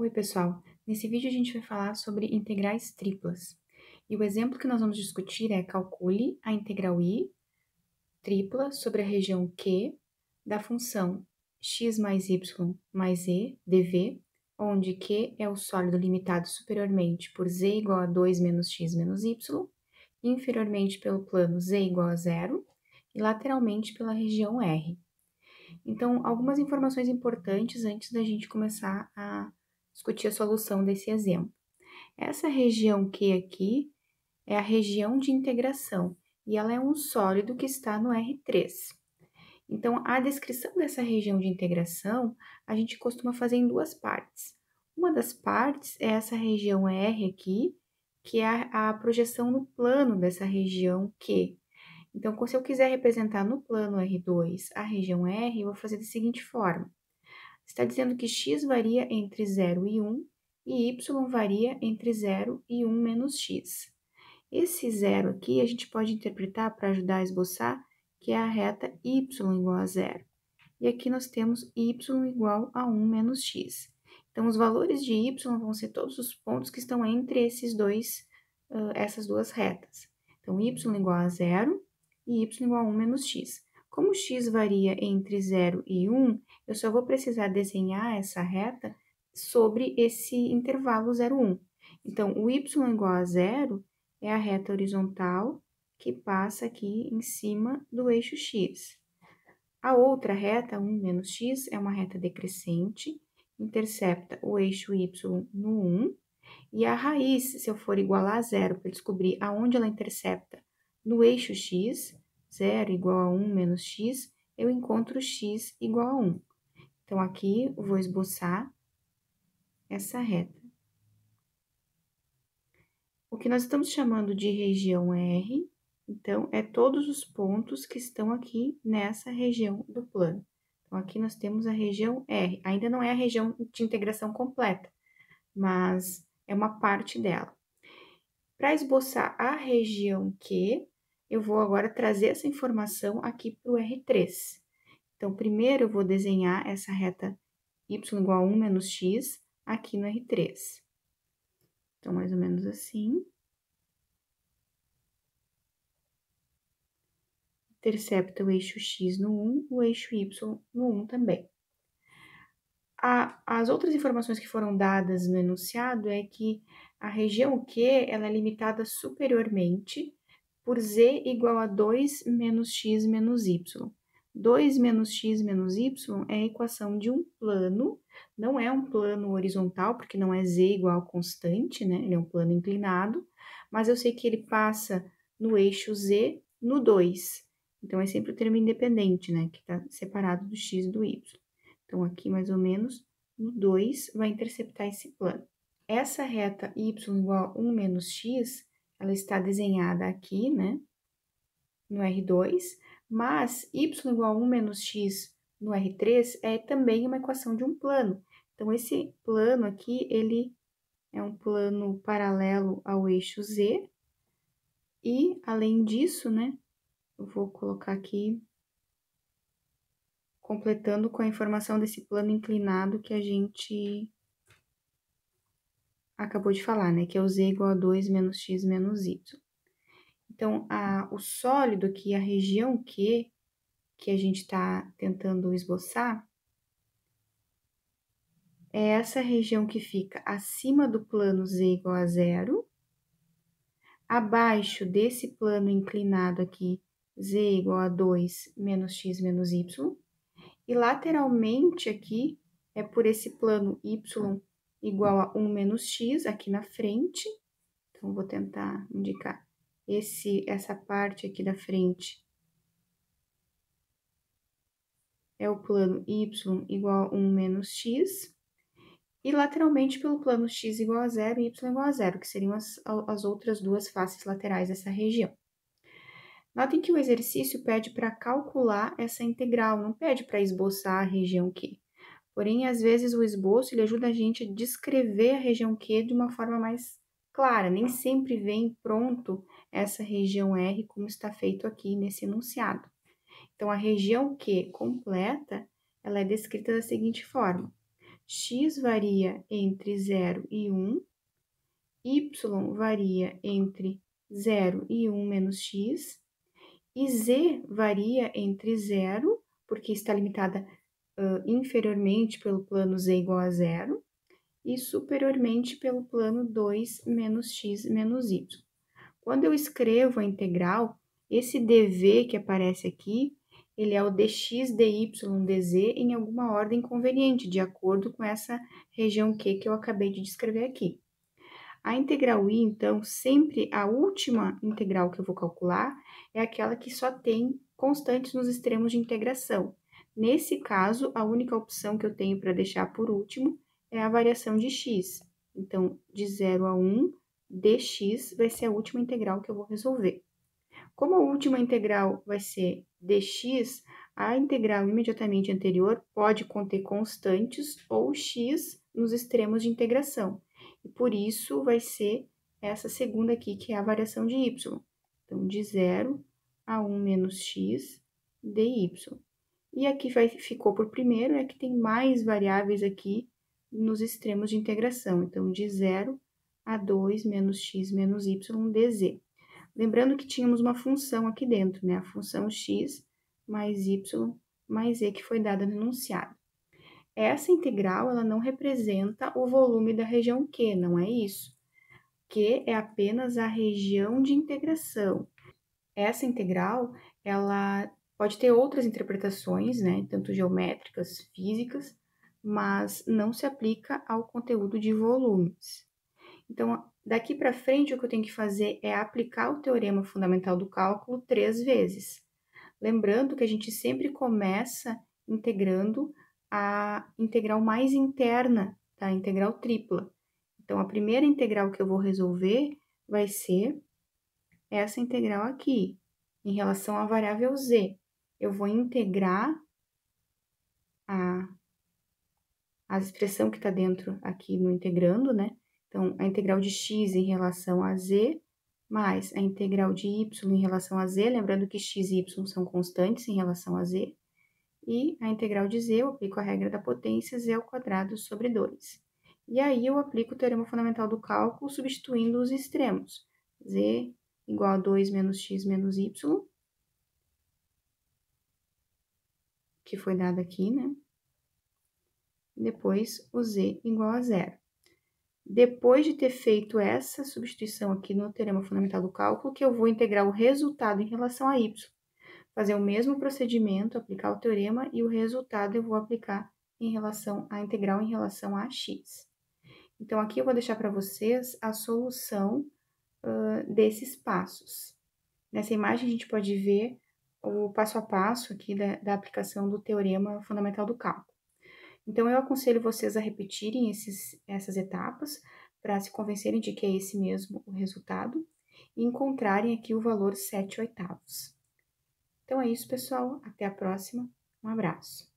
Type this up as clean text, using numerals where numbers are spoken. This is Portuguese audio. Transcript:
Oi, pessoal! Nesse vídeo a gente vai falar sobre integrais triplas. E o exemplo que nós vamos discutir é calcule a integral I tripla sobre a região Q da função x mais y mais e dv, onde Q é o sólido limitado superiormente por z igual a 2 menos x menos y, inferiormente pelo plano z igual a zero e lateralmente pela região R. Então, algumas informações importantes antes da gente começar a discutir a solução desse exemplo. Essa região Q aqui é a região de integração e ela é um sólido que está no R3. Então, a descrição dessa região de integração a gente costuma fazer em duas partes. Uma das partes é essa região R aqui, que é a projeção no plano dessa região Q. Então, se eu quiser representar no plano R2 a região R, eu vou fazer da seguinte forma. Está dizendo que x varia entre 0 e 1 e y varia entre 0 e 1 menos x. Esse zero aqui a gente pode interpretar para ajudar a esboçar que é a reta y igual a zero. E aqui nós temos y igual a 1 menos x. Então, os valores de y vão ser todos os pontos que estão entre essas duas retas. Então, y igual a zero e y igual a 1 menos x. Como x varia entre 0 e 1, eu só vou precisar desenhar essa reta sobre esse intervalo 0, 1. Então, o y igual a zero é a reta horizontal que passa aqui em cima do eixo x. A outra reta, 1 menos x, é uma reta decrescente, intercepta o eixo y no 1, e a raiz, se eu for igualar a zero para descobrir aonde ela intercepta no eixo x, 0 igual a 1 menos x, eu encontro x igual a 1. Então, aqui eu vou esboçar essa reta. O que nós estamos chamando de região R, então, é todos os pontos que estão aqui nessa região do plano. Então, aqui nós temos a região R. Ainda não é a região de integração completa, mas é uma parte dela. Para esboçar a região Q, eu vou agora trazer essa informação aqui para o R3. Então, primeiro eu vou desenhar essa reta y igual a 1 menos x aqui no R3. Então, mais ou menos assim. Intercepta o eixo x no 1, o eixo y no 1 também. As outras informações que foram dadas no enunciado é que a região Q ela é limitada superiormente por z igual a 2 menos x menos y. 2 menos x menos y é a equação de um plano, não é um plano horizontal, porque não é z igual a constante, né? Ele é um plano inclinado, mas eu sei que ele passa no eixo z no 2. Então, é sempre o termo independente, né? Que está separado do x e do y. Então, aqui, mais ou menos, no 2, vai interceptar esse plano. Essa reta y igual a 1 menos x, ela está desenhada aqui, né? No R2, mas y igual a 1 menos x no R3 é também uma equação de um plano. Então, esse plano aqui, ele é um plano paralelo ao eixo z. E, além disso, né? Eu vou colocar aqui completando com a informação desse plano inclinado que a gente acabou de falar, né? Que é o z igual a 2 menos x menos y. Então, o sólido aqui, a região Q, que a gente está tentando esboçar, é essa região que fica acima do plano z igual a zero, abaixo desse plano inclinado aqui, z igual a 2 menos x menos y, e lateralmente aqui é por esse plano y igual a 1 menos x aqui na frente. Então, vou tentar indicar essa parte aqui da frente é o plano y igual a 1 menos x, e lateralmente pelo plano x igual a zero e y igual a zero, que seriam as outras duas faces laterais dessa região. Notem que o exercício pede para calcular essa integral, não pede para esboçar a região Q. Porém, às vezes o esboço ele ajuda a gente a descrever a região Q de uma forma mais clara. Nem sempre vem pronto essa região R, como está feito aqui nesse enunciado. Então, a região Q completa, ela é descrita da seguinte forma. x varia entre 0 e 1, y varia entre 0 e 1 menos x, e z varia entre 0, porque está limitada inferiormente pelo plano z igual a 0, e superiormente pelo plano 2 menos x menos y. Quando eu escrevo a integral, esse dv que aparece aqui, ele é o dx, dy, dz em alguma ordem conveniente, de acordo com essa região Q que eu acabei de descrever aqui. A integral I, então, sempre a última integral que eu vou calcular é aquela que só tem constantes nos extremos de integração. Nesse caso, a única opção que eu tenho para deixar por último é a variação de x. Então, de 0 a 1, dx vai ser a última integral que eu vou resolver. Como a última integral vai ser dx, a integral imediatamente anterior pode conter constantes ou x nos extremos de integração. E por isso vai ser essa segunda aqui, que é a variação de y. Então, de 0 a 1 menos x dy. E aqui ficou por primeiro, é que tem mais variáveis aqui nos extremos de integração. Então, de 0 a 2 menos x menos y dz. Lembrando que tínhamos uma função aqui dentro, né? A função x mais y mais e que foi dada no enunciado. Essa integral, ela não representa o volume da região Q, não é isso. Q é apenas a região de integração. Essa integral, ela pode ter outras interpretações, né? Tanto geométricas, físicas, mas não se aplica ao conteúdo de volumes. Então, daqui para frente, o que eu tenho que fazer é aplicar o teorema fundamental do cálculo 3 vezes. Lembrando que a gente sempre começa integrando a integral mais interna, tá? A integral tripla. Então, a primeira integral que eu vou resolver vai ser essa integral aqui, em relação à variável z. Eu vou integrar a expressão que está dentro aqui no integrando, né? Então, a integral de x em relação a z, mais a integral de y em relação a z, lembrando que x e y são constantes em relação a z, e a integral de z, eu aplico a regra da potência, z ao quadrado sobre 2. E aí, eu aplico o teorema fundamental do cálculo, substituindo os extremos. Z igual a 2 menos x menos y, que foi dado aqui, né? Depois, o z igual a 0. Depois de ter feito essa substituição aqui no teorema fundamental do cálculo, que eu vou integrar o resultado em relação a y. Fazer o mesmo procedimento, aplicar o teorema, e o resultado eu vou aplicar em relação à integral em relação a x. Então, aqui eu vou deixar para vocês a solução desses passos. Nessa imagem, a gente pode ver o passo a passo aqui da aplicação do teorema fundamental do cálculo. Então, eu aconselho vocês a repetirem essas etapas para se convencerem de que é esse mesmo o resultado e encontrarem aqui o valor 7/8. Então, é isso, pessoal. Até a próxima. Um abraço.